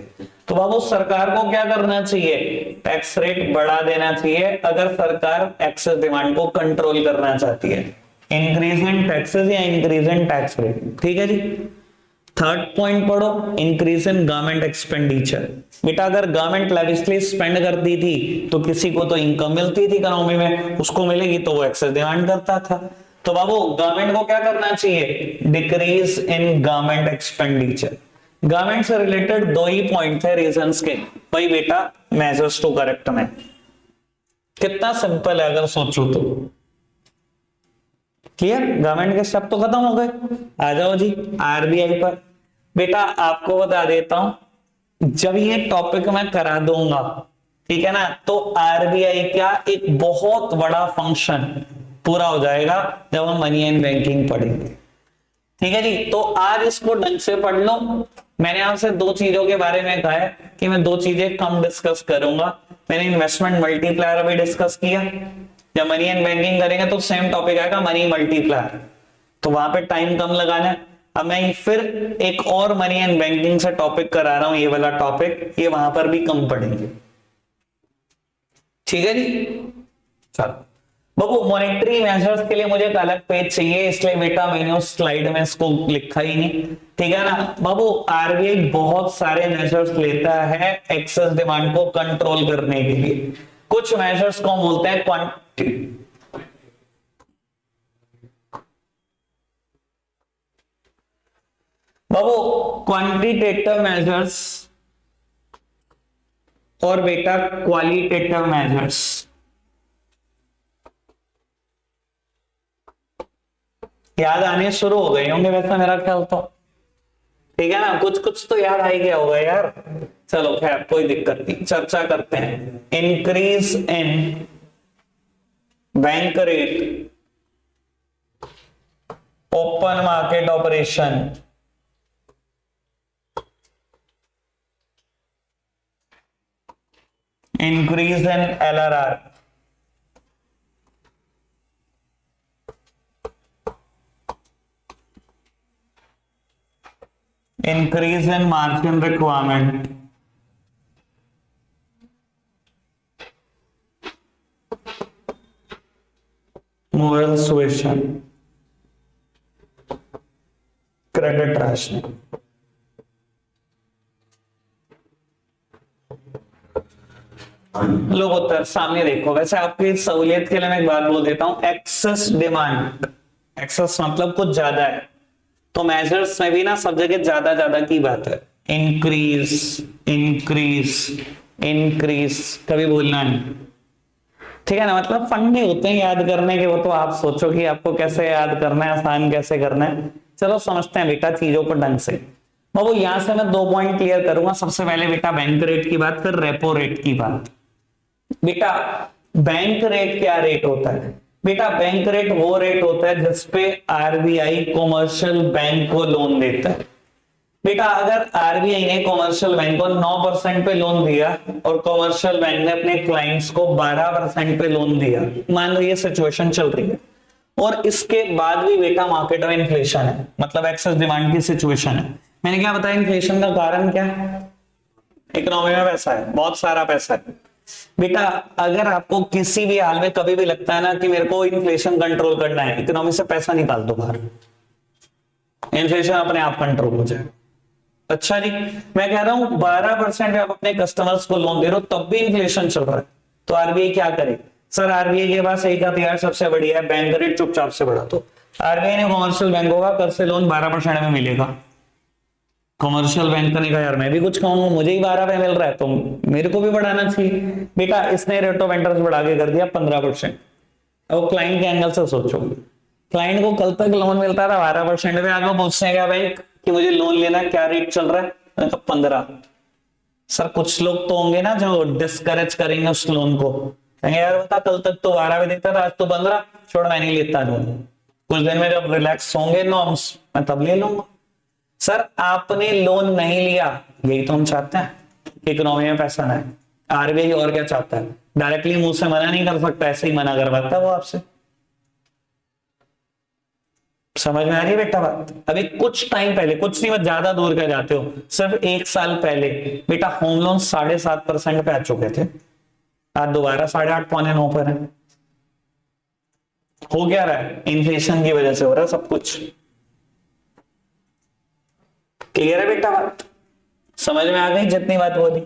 Speaker 1: तो बाबू सरकार को क्या करना चाहिए, टैक्स रेट बढ़ा देना चाहिए अगर सरकार एक्सेस डिमांड को कंट्रोल करना चाहती है। इंक्रीज इन टैक्सेस या इंक्रीज इन टैक्स रेट। ठीक है जी। थर्ड पॉइंट पढ़ो, इंक्रीज इन गवर्नमेंट एक्सपेंडिचर। बेटा अगर गवर्नमेंट लेविशली स्पेंड करती थी तो किसी को तो इनकम मिलती थी इकोनॉमी में, उसको मिलेगी तो वो एक्सेस डिमांड करता था। तो बाबू गवर्नमेंट को क्या करना चाहिए, decrease in government expenditure. Government से रिलेटेड 2 ही पॉइंट थे रीजंस के, भाई बेटा मेजर्स टू करेक्ट में। कितना सिंपल है अगर सोचो तो। क्लियर, गवर्नमेंट के स्टेप तो खत्म हो गए। आ जाओ जी आरबीआई पर। बेटा आपको बता देता हूं, जब ये टॉपिक मैं करा दूंगा, ठीक है ना, तो आरबीआई का एक बहुत बड़ा फंक्शन पूरा हो जाएगा जब हम मनी एंड बैंकिंग पढ़ेंगे। ठीक है जी। तो आज इसको ढंग से पढ़ लो। मैंने आपसे 2 चीजों के बारे में कहा है कि मैं 2 चीजें कम डिस्कस करूंगा। मैंने इन्वेस्टमेंट मल्टीप्लायर अभी डिस्कस किया, जब मनी एंड बैंकिंग करेंगे तो सेम टॉपिक आएगा मनी मल्टीप्लायर, तो वहां पे टाइम कम लगाना है। अब मैं फिर एक और मनी एंड बैंकिंग से टॉपिक करा रहा हूं, ये वाला टॉपिक, ये वहां पर भी कम पढ़ेंगे। ठीक है जी। चलो बाबू मॉनेटरी मेजर्स के लिए मुझे एक अलग पेज चाहिए, इसलिए बेटा मैंने उस स्लाइड में इसको लिखा ही नहीं। ठीक है ना बाबू, आरबीआई बहुत सारे मेजर्स लेता है एक्सेस डिमांड को कंट्रोल करने के लिए। कुछ मेजर्स को बोलते हैं बाबू क्वांटिटेटिव मेजर्स और बेटा क्वालिटेटिव मेजर्स। याद आने शुरू हो गए होंगे वैसा मेरा ख्याल तो। ठीक है ना, कुछ कुछ तो याद आ ही गया होगा यार। चलो खैर कोई दिक्कत नहीं, चर्चा करते हैं। Increase in bank rate, open market operation, increase in LRR, increase in margin requirement, moral suasion, credit rationing। लोग उत्तर सामने देखो। वैसे आपकी सहूलियत के लिए मैं एक बात बोल देता हूं, एक्सेस डिमांड, एक्सेस मतलब कुछ ज्यादा है, तो मेजर्स में भी ना सब जगह ज्यादा ज्यादा की बात है। इंक्रीज इंक्रीज इंक्रीज कभी बोलना नहीं। ठीक है ना, मतलब फंडे होते हैं याद करने के, वो तो आप सोचो कि आपको कैसे याद करना है, आसान कैसे करना है। चलो समझते हैं बेटा चीजों को ढंग से। बाबू यहां से मैं 2 पॉइंट क्लियर करूंगा। सबसे पहले बेटा बैंक रेट की बात, फिर रेपो रेट की बात। बेटा बैंक रेट क्या रेट होता है? बेटा बैंक रेट वो रेट होता है जिसपे आरबीआई कॉमर्शियल बैंक को लोन देता है। बेटा अगर आरबीआई ने कॉमर्शियल बैंक को 9% पे लोन दिया और कॉमर्शियल बैंक ने अपने क्लाइंट्स को 12% पे लोन दिया, मान लो ये सिचुएशन चल रही है, और इसके बाद भी बेटा मार्केट में इन्फ्लेशन है, मतलब एक्सेस डिमांड की सिचुएशन है। मैंने क्या बताया, इन्फ्लेशन का कारण क्या है? इकोनॉमी में पैसा है, बहुत सारा पैसा है। बेटा अगर आपको किसी भी हाल में कभी भी लगता है ना कि मेरे को इन्फ्लेशन कंट्रोल करना है, इकोनॉमी से पैसा निकाल दो बाहर, इन्फ्लेशन अपने आप कंट्रोल हो जाएगा। अच्छा जी, मैं कह रहा हूं 12% आप अपने कस्टमर्स को लोन दे रहे हो तब भी इन्फ्लेशन चल रहा है, तो आरबीआई क्या करे? सर आरबीआई के पास एक हथियार सबसे बढ़िया है, बैंक रेट चुपचाप से बढ़ा दो। आरबीआई ने कॉमर्शियल बैंकों का कर से लोन 12% में मिलेगा। कॉमर्शियल बैंक ने कहा यार मैं भी कुछ कहूंगा, मुझे ही 12 पे मिल रहा है तो मेरे को भी बढ़ाना चाहिए। बेटा इसने रेट ऑफ इंटरेस्ट बढ़ा के कर दिया 15%। अब क्लाइंट के एंगल से सोचो, क्लाइंट को कल तक लोन मिलता था 12% पे, आगे पूछते हैं क्या बैंक कि मुझे लोन लेना है, क्या रेट चल रहा है? 15। सर कुछ लोग तो होंगे ना जो डिस्करेज करेंगे उस लोन को, कहेंगे यार बता कल तक तो 12 में देता था, आज तो 15, छोड़ मैं नहीं लेता लोन, कुछ दिन में जब रिलैक्स होंगे नॉर्म्स मैं तब ले लूंगा। सर आपने लोन नहीं लिया, यही तो हम चाहते हैं, इकोनॉमी में पैसा ना है। आरबीआई और क्या चाहता है? डायरेक्टली मुंह से मना नहीं कर सकता, ऐसे ही मना करवाता है वो आपसे। समझ में आ रही है बेटा बात? अभी कुछ टाइम पहले, कुछ नहीं, मत ज्यादा दूर का जाते हो, सिर्फ 1 साल पहले बेटा होम लोन 7.5% पे आ चुके थे, आज दोबारा 8.5 पौने 9 पर है। हो क्या रहा है? इन्फ्लेशन की वजह से हो रहा है सब कुछ। क्लियर है बेटा बात? समझ में आ गई जितनी बात बोली?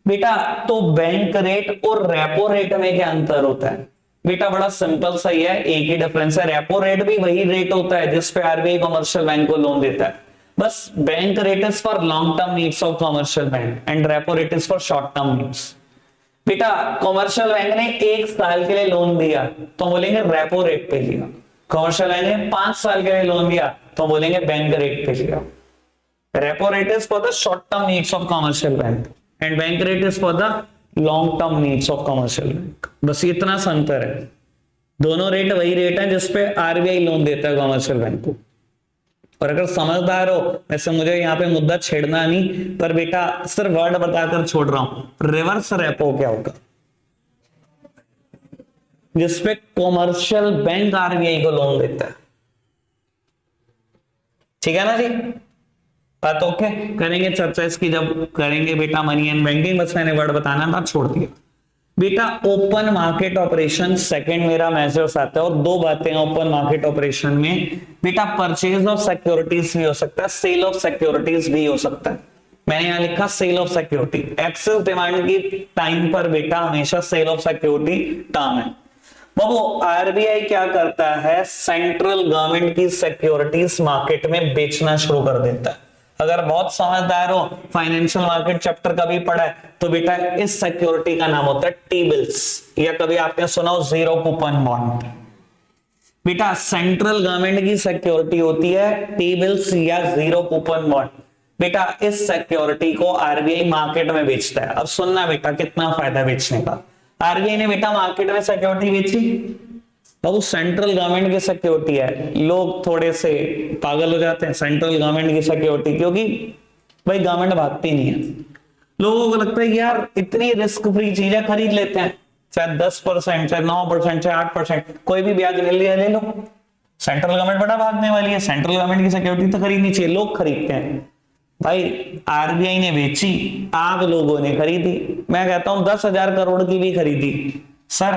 Speaker 1: बेटा तो बैंक रेट और रेपो रेट में क्या अंतर होता है? बेटा बड़ा सिंपल सा ही है, एक ही डिफरेंस है, रेपो रेट भी वही रेट होता है जिस पे आरबीआई कमर्शियल बैंक को लोन देता है, बस bank rate is for long term needs of commercial bank and repo rate is for short term needs. बेटा कमर्शियल बैंक ने 1 साल के लिए लोन दिया तो बोलेंगे रेपो रेट पे लिया, कमर्शियल बैंक ने 5 साल के लिए लोन दिया तो बोलेंगे बैंक रेट पे लिया। Repo rate is for the short term needs of commercial bank and bank rate is for the long term needs of commercial bank, बस इतना सा अंतर है। दोनों रेट वही रेट है जिसपे आरबीआई लोन देता है कमर्शियल बैंक को। और अगर समझदार हो, वैसे मुझे यहाँ पे मुद्दा छेड़ना नहीं, पर बेटा सिर्फ वर्ड बताकर छोड़ रहा हूं, रिवर्स रेपो क्या होगा? जिसपे कमर्शियल बैंक आरबीआई को लोन देता है। ठीक है ना जी? बात ओके? करेंगे चर्चा इसकी जब करेंगे बेटा मनी एंड बैंकिंग, बस मैंने वर्ड बताना था छोड़ दिया। बेटा ओपन मार्केट ऑपरेशन सेकंड मेरा मेजर्स आता है, और 2 बातें ओपन मार्केट ऑपरेशन में। बेटा परचेज ऑफ सिक्योरिटीज भी हो सकता है, सेल ऑफ सिक्योरिटीज भी हो सकता है। मैंने यहां लिखा sale of security, excess demand की टाइम पर बेटा हमेशा सेल ऑफ सिक्योरिटी टर्म है। बाबू आरबीआई क्या करता है? सेंट्रल गवर्नमेंट की सिक्योरिटीज मार्केट में बेचना शुरू कर देता है। अगर बहुत समझदार हो, फाइनेंशियल मार्केट चैप्टर कभी पढ़ा है तो बेटा इस सिक्योरिटी का नाम होता है टी बिल्स, या कभी आपने सुना हो जीरो कूपन बॉन्ड। बेटा सेंट्रल गवर्नमेंट की सिक्योरिटी होती है टी बिल्स या जीरो कूपन बॉन्ड। बेटा इस सिक्योरिटी को आरबीआई मार्केट में बेचता है। अब सुनना बेटा कितना फायदा बेचने का। आरबीआई ने बेटा मार्केट में सिक्योरिटी बेची, तो सेंट्रल गवर्नमेंट की सिक्योरिटी है, लोग थोड़े से पागल हो जाते हैं सेंट्रल गवर्नमेंट की सिक्योरिटी, क्योंकि भाई गवर्नमेंट भागती नहीं है। लोगों को लगता है कि यार इतनी रिस्क फ्री चीजें खरीद लेते हैं, चाहे 10%, चाहे 9%, चाहे 8%, कोई भी ब्याज मिल लिया ले लो। सेंट्रल गवर्नमेंट बड़ा भागने वाली है, सेंट्रल गवर्नमेंट की सिक्योरिटी तो खरीदनी चाहिए, लोग खरीदते हैं। भाई आरबीआई ने बेची, आप लोगों ने खरीदी। मैं कहता हूं 10,000 करोड़ की भी खरीदी, सर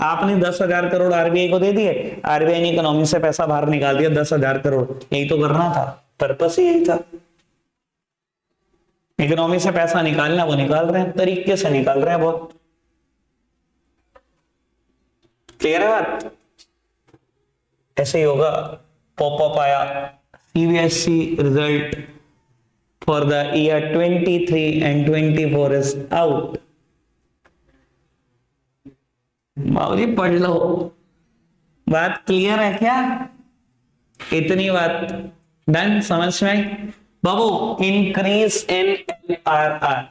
Speaker 1: आपने 10,000 करोड़ आरबीआई को दे दिए, आरबीआई ने इकोनॉमी से पैसा बाहर निकाल दिया 10,000 करोड़, यही तो करना था, पर्पस ही यही था। इकोनॉमी से पैसा निकालना, वो निकाल रहे हैं, तरीके से निकाल रहे हैं बहुत। क्लियर है बात? ऐसे ही होगा। पॉपअप आया CBSE result for the year 23 and 24 is out. बाबूजी पढ़ लो, बात क्लियर है क्या? इतनी बात डन, समझ में? बाबू इंक्रीज इन एलआरआर।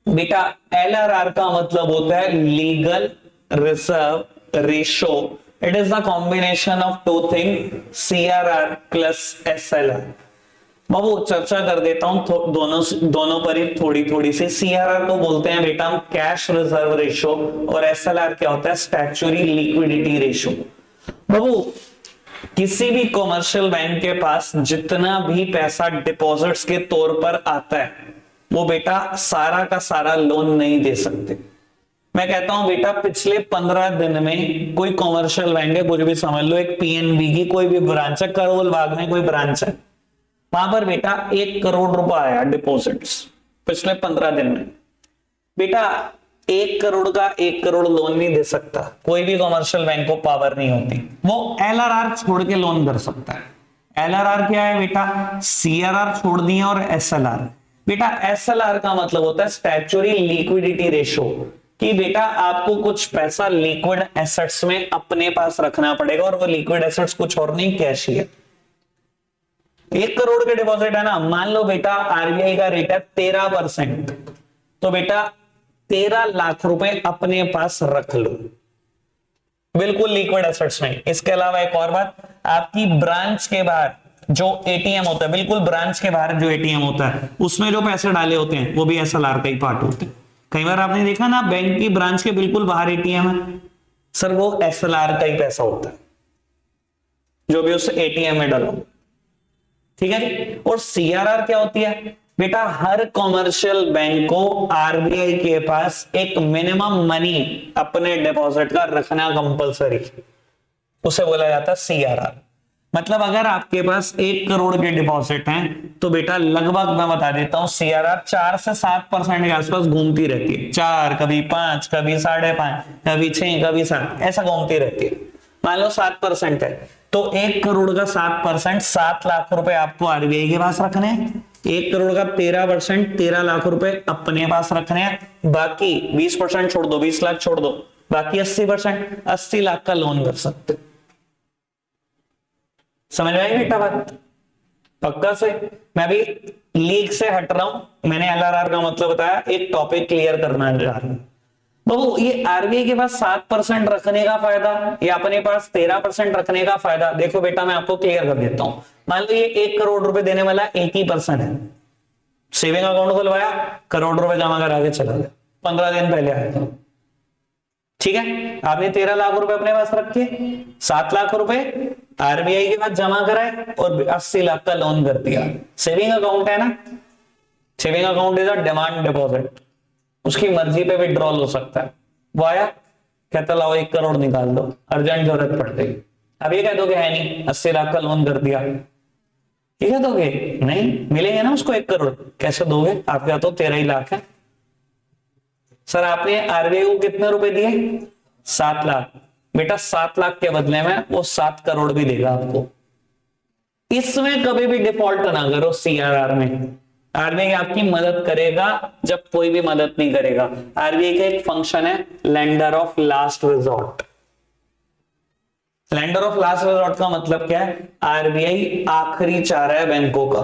Speaker 1: बेटा एलआरआर का मतलब होता है legal reserve ratio. It is the combination of 2 thing, CRR plus SLR. बाबू चर्चा कर देता हूं दोनों पर ही थोड़ी सी। सीआरआर को बोलते हैं बेटा हम कैश रिजर्व रेशो, और एसएलआर क्या होता है? Statutory liquidity ratio. बाबू किसी भी कमर्शियल बैंक के पास जितना भी पैसा डिपॉजिट्स के तौर पर आता है, वो बेटा सारा का सारा लोन नहीं दे सकते। मैं कहता हूं बेटा पिछले 15 दिन में कोई कॉमर्शियल बैंक है, कुछ भी समझ लो, एक पीएनबी की कोई भी ब्रांच है, करोल बाग में कोई ब्रांच है, वहां पर बेटा 1 करोड़ रुपया आया डिपॉजिट्स पिछले 15 दिन में। बेटा 1 करोड़ का 1 करोड़ लोन नहीं दे सकता, कोई भी कॉमर्शियल बैंक को पावर नहीं होती, वो एलआरआर छोड़ के लोन कर सकता है। एलआरआर क्या है बेटा? सीआरआर छोड़ दिया और एसएलआर। बेटा एसएलआर का मतलब होता है स्टैट्यूटरी लिक्विडिटी रेशो, कि बेटा आपको कुछ पैसा लिक्विड एसेट्स में अपने पास रखना पड़ेगा, और वो लिक्विड एसेट्स कुछ और नहीं, कैश ही है। 1 करोड़ के डिपॉजिट है ना, मान लो बेटा आरबीआई का रेट है 13%, तो बेटा 13 लाख रुपए अपने पास रख लो, बिल्कुल लिक्विड एसेट्स में। इसके अलावा एक और बात, आपकी ब्रांच के बाहर जो एटीएम होता है, बिल्कुल ब्रांच के बाहर जो एटीएम होता है, उसमें जो पैसे डाले होते हैं वो भी एसएलआर का ही पार्ट होते हैं। कई बार आपने देखा ना, बैंक की ब्रांच के बिल्कुल बाहर एटीएम है, सर वो एसएलआर का ही पैसा होता है, जो भी उस एटीएम में डालो, ठीक है जी। और सीआरआर क्या होती है बेटा? हर कॉमर्शियल बैंक को आरबीआई के पास एक मिनिमम मनी अपने डिपॉजिट का रखना कंपलसरी, उसे बोला जाता है सीआरआर। मतलब अगर आपके पास 1 करोड़ के डिपॉजिट हैं तो बेटा लगभग मैं बता देता हूं सीआरआर 4 से 7% के आसपास घूमती रहती है। 4, कभी 5, कभी 5.5, कभी 6, कभी 7, ऐसा घूमती रहती है। मान लो 7% है, तो 1 करोड़ का 7%, 7 लाख रुपए आपको आरबीआई के पास रखने हैं। 1 करोड़ का 13%, 13 लाख रुपए अपने पास रखने हैं। बाकी 20% छोड़ दो, 20 लाख छोड़ दो, बाकी 80%, 80 लाख का लोन कर सकते। समझ में आई बेटा बात? पक्का से? मैं भी लीग से हट रहा हूं, मैंने एलआरआर का मतलब बताया, एक टॉपिक क्लियर करना चाह रहा हूं। तो ये आरबीआई के पास 7% रखने का फायदा या अपने पास 13% रखने का फायदा, देखो बेटा मैं आपको क्लियर कर देता हूं। मान लो ये 1 करोड़ रुपए देने वाला 1% है, सेविंग अकाउंट खुलवाया, करोड़ रुपए जमा करा के चला गया, 15 दिन पहले आया था, ठीक है। आपने 13 लाख रुपए अपने पास रखे, 7 लाख रुपए आरबीआई के पास जमा कराए और 80 लाख का लोन कर दिया। सेविंग अकाउंट है ना, saving account is a demand deposit, उसकी मर्जी पे विड्रॉल हो सकता है। वो आया, कहता लाओ 1 करोड़ निकाल दो, अर्जेंट जरूरत पड़ गई। अब ये कह दोगे है नहीं, 80 लाख का लोन कर दिया, ये कह दोगे नहीं, मिलेंगे ना उसको 1 करोड़, कैसे दोगे? आपके तो 13 ही लाख है। सर आपने आरबीआई को कितने रुपए दिए? 7 लाख। बेटा 7 लाख के बदले में वो 7 करोड़ भी देगा आपको। इसमें कभी भी डिफॉल्ट ना करो। सीआरआर में आरबीआई आपकी मदद करेगा जब कोई भी मदद नहीं करेगा। आरबीआई का एक फंक्शन है lender of last resort. Lender of last resort का मतलब क्या है? आरबीआई आखिरी चारा है बैंकों का।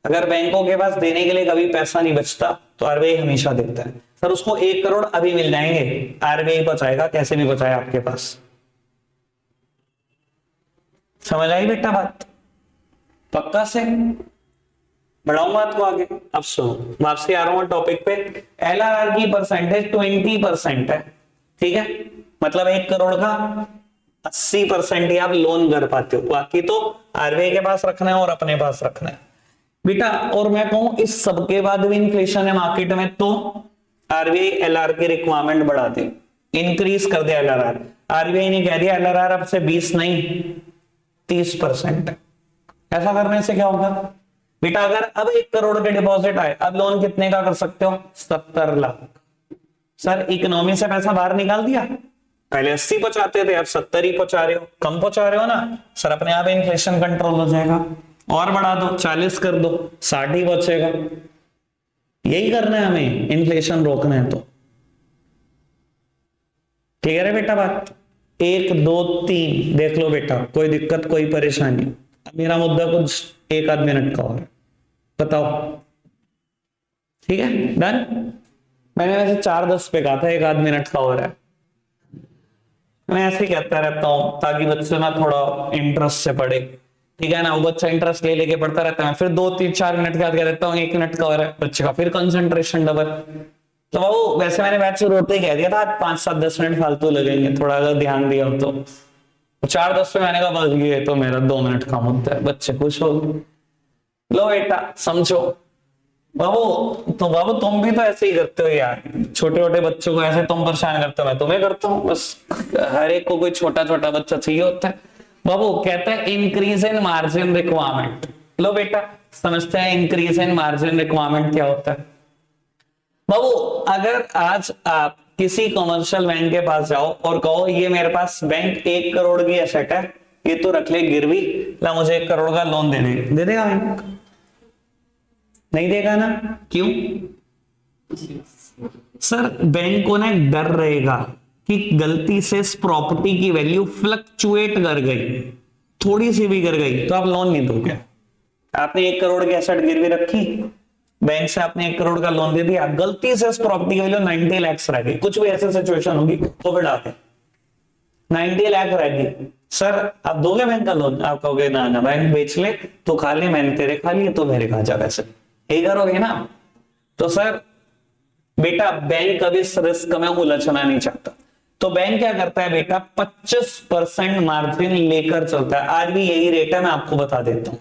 Speaker 1: अगर बैंकों के पास देने के लिए कभी पैसा नहीं बचता तो आरबीआई हमेशा देता है। सर उसको 1 करोड़ अभी मिल जाएंगे, आरबीआई पहुंचाएगा, कैसे भी पहुंचाए आपके पास। समझ आई बेटा बात? पक्का से? बढ़ाऊंगा आपको आगे। अब सुनो, मैं आपसे आ रहा हूं टॉपिक पे। एलआरआर की परसेंटेज 20% है, ठीक है। मतलब 1 करोड़ का 80% ही आप लोन कर पाते हो, बाकी तो आरबीआई के पास रखना है और अपने पास रखना है बेटा। और मैं कहूं इस सबके बाद भी इन्फ्लेशन है मार्केट में, तो आरबीआई एलआर की रिक्वायरमेंट बढ़ा दे, इंक्रीज कर दे एलआरआर। आरबीआई ने कह दिया एलआरआर अब से 20 नहीं 30% है। ऐसा करने से क्या होगा बेटा? अगर अब 1 करोड़ के डिपॉजिट आए, अब लोन कितने का कर सकते हो? 70 लाख। सर इकोनॉमी से पैसा बाहर निकाल दिया, पहले 80 पहुंचाते थे, अब 70 ही पहुंचा रहे हो, कम पहुंचा रहे हो ना। सर अपने आप इन्फ्लेशन कंट्रोल हो जाएगा, और बढ़ा दो, 40 कर दो, 60 ही बचेगा। यही करना है हमें, इन्फ्लेशन रोकना है तो। ठीक है रे बेटा बात? 1 2 3 देख लो बेटा, कोई दिक्कत कोई परेशानी? अब मेरा मुद्दा कुछ 1 आध मिनट का और बताओ, ठीक है डन। मैंने वैसे 4-10 पे कहा था, 1 आध मिनट का और है। मैं ऐसे ही कहता रहता हूं ताकि बच्चे ना थोड़ा इंटरेस्ट से पढ़े, ठीक है ना। वो बच्चा इंटरेस्ट ले लेके पढ़ता रहता है, फिर 2-3-4 मिनट के बाद कह देता हूँ 1 मिनट का और है, बच्चे का फिर कंसंट्रेशन डबल। तो वो वैसे मैंने बैच शुरू होते ही कह दिया था 5-7-10 मिनट फालतू लगेंगे, थोड़ा अगर ध्यान दिया तो 4-10 पे मैंने कहा बस ये तो मेरा 2 मिनट का मुद्दा है, बच्चे खुश हो गए। लो बेटा समझो, बाबू तो बाबू तुम भी तो ऐसे ही करते हो यार, छोटे छोटे बच्चों को ऐसे तुम परेशान करते हो, मैं तुम्हें करता हूँ बस। हर एक को कोई छोटा छोटा बच्चा चाहिए होता है। बाबू कहता है इंक्रीज इन मार्जिन रिक्वायरमेंट। लो बेटा समझते हैं इंक्रीज इन मार्जिन रिक्वायरमेंट क्या होता है। बाबू अगर आज आप किसी कमर्शियल बैंक के पास जाओ और कहो ये मेरे पास बैंक 1 करोड़ की एसेट है, ये तो रख ले गिरवी, ला मुझे 1 करोड़ का लोन दे देगा बैंक? नहीं देगा ना। क्यों? सर बैंक को ना एक डर रहेगा कि गलती से इस प्रॉपर्टी की वैल्यू फ्लक्चुएट कर गई, थोड़ी सी भी कर गई तो आप लोन नहीं दोगे। आपने 1 करोड़ की एसेट गिरवी रखी, बैंक से आपने 1 करोड़ का लोन दे दिया, गलती से इस प्रॉपर्टी की वैल्यू 90 लाख रह गई, कुछ भी ऐसी सिचुएशन होगी कोविड आके 90 लाख रह गई, सर आप दोगे बैंक का लोन? आप कहोगे ना ना बैंक बेच ले तो खा ले, मैंने तेरे खा लिए तो मेरे खा जा, वैसे यही करोगे ना। तो सर बेटा बैंक कभी इस रिस्क में उलझना नहीं चाहता, तो बैंक क्या करता है बेटा 25% मार्जिन लेकर चलता है। आज भी यही रेट है, मैं आपको बता देता हूं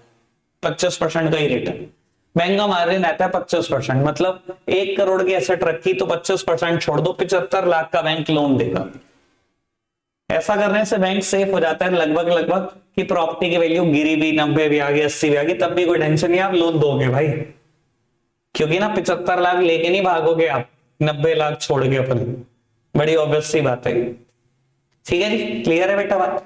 Speaker 1: 25% का ही रेट है। बैंक का मार्जिन रहता है 25%, मतलब 1 करोड़ की एसेट रखी तो 25% छोड़ दो, 75 लाख का बैंक लोन देगा। ऐसा करने से बैंक सेफ हो जाता है लगभग कि प्रॉपर्टी की वैल्यू गिरी भी 90 भी आ गई 80 भी आ गई तब भी कोई टेंशन नहीं, आप लोन दोगे भाई, क्योंकि ना 75 लाख लेके नहीं भागोगे आप 90 लाख छोड़ के अपने, बड़ी ऑब्वियस सी बात है। ठीक है जी, क्लियर है बेटा बात।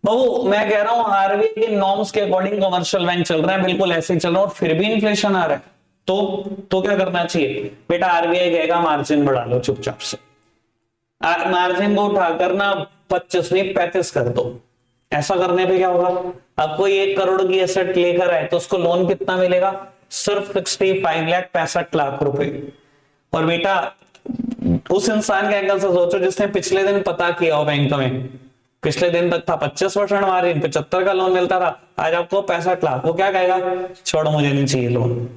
Speaker 1: बाबू मैं कह रहा हूं आरबीआई के नॉर्म्स के अकॉर्डिंग कमर्शियल बैंक चल रहा है, बिल्कुल ऐसे ही चल रहा है, और फिर भी इन्फ्लेशन आ रहा है तो क्या करना चाहिए बेटा? आरबीआई कहेगा मार्जिन बढ़ा लो चुपचाप से, मार्जिन को उठाकर ना 25 नहीं 35 कर दो। ऐसा करने पे क्या होगा? आपको 1 करोड़ की एसेट लेकर आए तो उसको लोन कितना मिलेगा? सिर्फ 65 लाख 65 लाख रुपए। और बेटा उस इंसान के एंगल से सोचो जिसने पिछले दिन पता किया हो बैंक में, पिछले दिन तक था 25% मार्जिन, 75 का लोन मिलता था, आज आपको 65 लाख, वो क्या कहेगा? छोड़ो मुझे नहीं चाहिए लोन।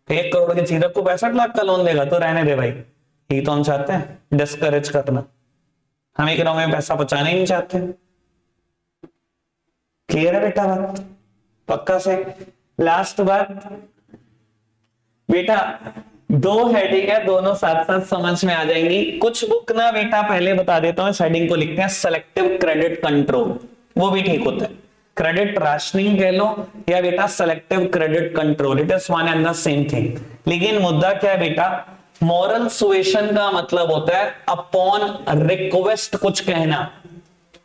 Speaker 1: 1 करोड़ की चीज को 65 लाख का लोन देगा तो रहने दे भाई, यही तो हम चाहते हैं, डिस्करेज करना। हम इकोनॉमी में पैसा बचाना ही नहीं चाहते। क्लियर है बेटा बात? पक्का से। लास्ट बात बेटा, 2 हेडिंग है, दोनों साथ साथ समझ में आ जाएंगी। कुछ बुक ना बेटा पहले बता देता हूं, हेडिंग को लिखते हैं सेलेक्टिव क्रेडिट कंट्रोल, वो भी ठीक होता है। क्रेडिट राशनिंग कह लो या बेटा selective credit control, it is one and the same thing. लेकिन मुद्दा क्या है बेटा? मॉरल सुएशन का मतलब होता है अपॉन रिक्वेस्ट कुछ कहना,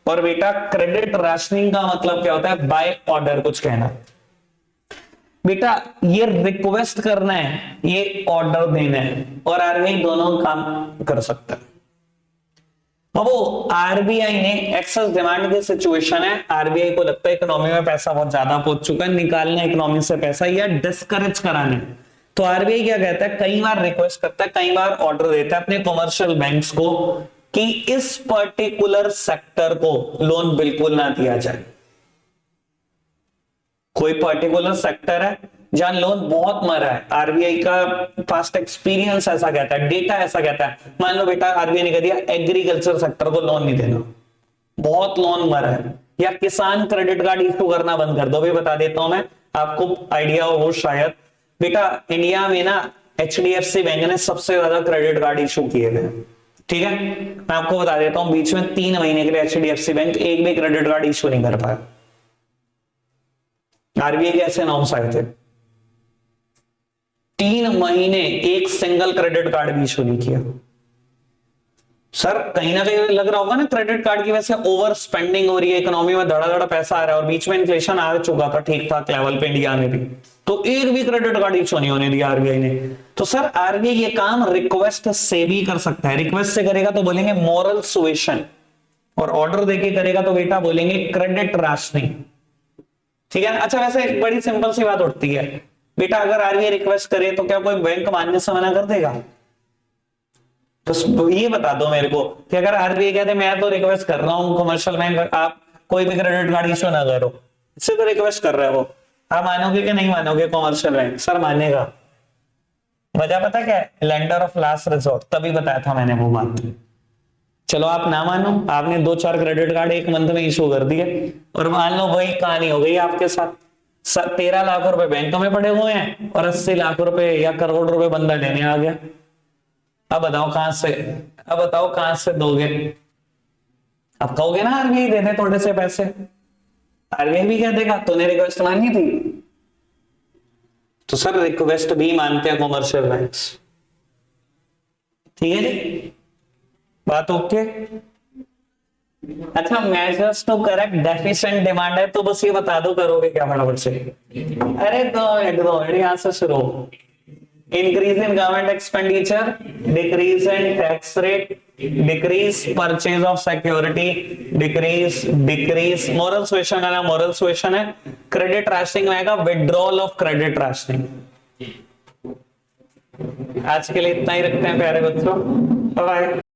Speaker 1: और बेटा क्रेडिट राशनिंग का मतलब क्या होता है? बाय ऑर्डर कुछ कहना। बेटा ये रिक्वेस्ट करना है, ये ऑर्डर देना है, और आरबीआई दोनों काम कर सकता है। अब आरबीआई ने एक्सेस डिमांड की सिचुएशन है, आरबीआई को लगता है इकोनॉमी में पैसा बहुत ज्यादा पहुंच चुका है, निकालना इकोनॉमी से पैसा या डिस्करेज कराने, तो आरबीआई क्या कहता है? कई बार रिक्वेस्ट करता है, कई बार ऑर्डर देता है अपने कमर्शियल बैंक्स को कि इस पर्टिकुलर सेक्टर को लोन बिल्कुल ना दिया जाए। कोई पर्टिकुलर सेक्टर है जहां लोन बहुत मरा है, आरबीआई का पास्ट एक्सपीरियंस ऐसा कहता है, डेटा ऐसा कहता है। मान लो बेटा आरबीआई ने कह दिया एग्रीकल्चर सेक्टर को लोन नहीं देना, बहुत लोन मरा है, या किसान क्रेडिट कार्ड इशू करना बंद कर दो। भी बता देता हूं मैं, आपको आइडिया हो शायद। बेटा इंडिया में ना एचडीएफसी बैंक ने सबसे ज्यादा क्रेडिट कार्ड इशू किए थे, ठीक है? मैं आपको बता देता हूं, बीच में 3 महीने के लिए एचडीएफसी बैंक एक भी क्रेडिट कार्ड इशू नहीं कर पाया। आरबीआई के ऐसे नॉर्म्स आए थे, 3 महीने एक सिंगल क्रेडिट कार्ड भी इशू नहीं किया। सर कहीं ना कहीं लग रहा होगा ना क्रेडिट कार्ड की वजह से ओवर स्पेंडिंग हो रही है, इकोनॉमी में धड़ा पैसा आ रहा है, और बीच में इन्फ्लेशन आ चुका था ठीक ठाक लेवल पे इंडिया में भी, तो एक भी क्रेडिट कार्ड इशू नहीं होने दिया आरबीआई ने। तो सर आरबीआई ये काम रिक्वेस्ट से भी कर सकता है। रिक्वेस्ट से करेगा तो बोलेंगे मॉरल सुएशन, और ऑर्डर देके करेगा तो बेटा बोलेंगे क्रेडिट राशनिंग, ठीक है? अच्छा वैसे एक बड़ी सिंपल सी बात उठती है बेटा, अगर आरबीआई रिक्वेस्ट करे तो क्या कोई बैंक मानने से मना कर देगा? तो ये बता दो मेरे को कि अगर आरबीआई कहते मैं तो रिक्वेस्ट कर रहा हूं कमर्शियल बैंक आप कोई भी क्रेडिट कार्ड इशू ना करो, इससे तो रिक्वेस्ट कर रहा है वो, आप मानोगे कि नहीं मानोगे? कमर्शियल बैंक सर मानेगा। वजह पता क्या है? लेंडर ऑफ लास्ट रिजॉर्ट, तभी बताया था मैंने वो बात। चलो आप ना मानो, आपने 2-4 क्रेडिट कार्ड एक मंथ में इशू कर दिए, और मान लो वही कहानी हो गई आपके साथ, 13 लाख रुपए बैंक में पड़े हुए हैं और 80 लाख रुपए या करोड़ रुपए बंदा लेने आ गया। अब बताओ कहां से दोगे? अब कहोगे ना आरबीआई दे दे थोड़े से पैसे, आरबीआई भी कह देगा तूने रिक्वेस्ट मांगी थी। तो सर रिक्वेस्ट भी मानते हैं कॉमर्शियल बैंक्स, ठीक है जी, बात ओके। अच्छा, measures to correct deficient demand है तो बस ये बता दो, करोगे क्या फटाफट से? अरे दो मिनट यहां से शुरू। Increase in government expenditure, decrease in tax rate, decrease purchase of security, decrease moral suasion है ना, मोरल सुएशन है। क्रेडिट राशनिंग आएगा, विड्रॉल ऑफ क्रेडिट राशनिंग। आज के लिए इतना ही रखते हैं प्यारे बच्चों, बाय।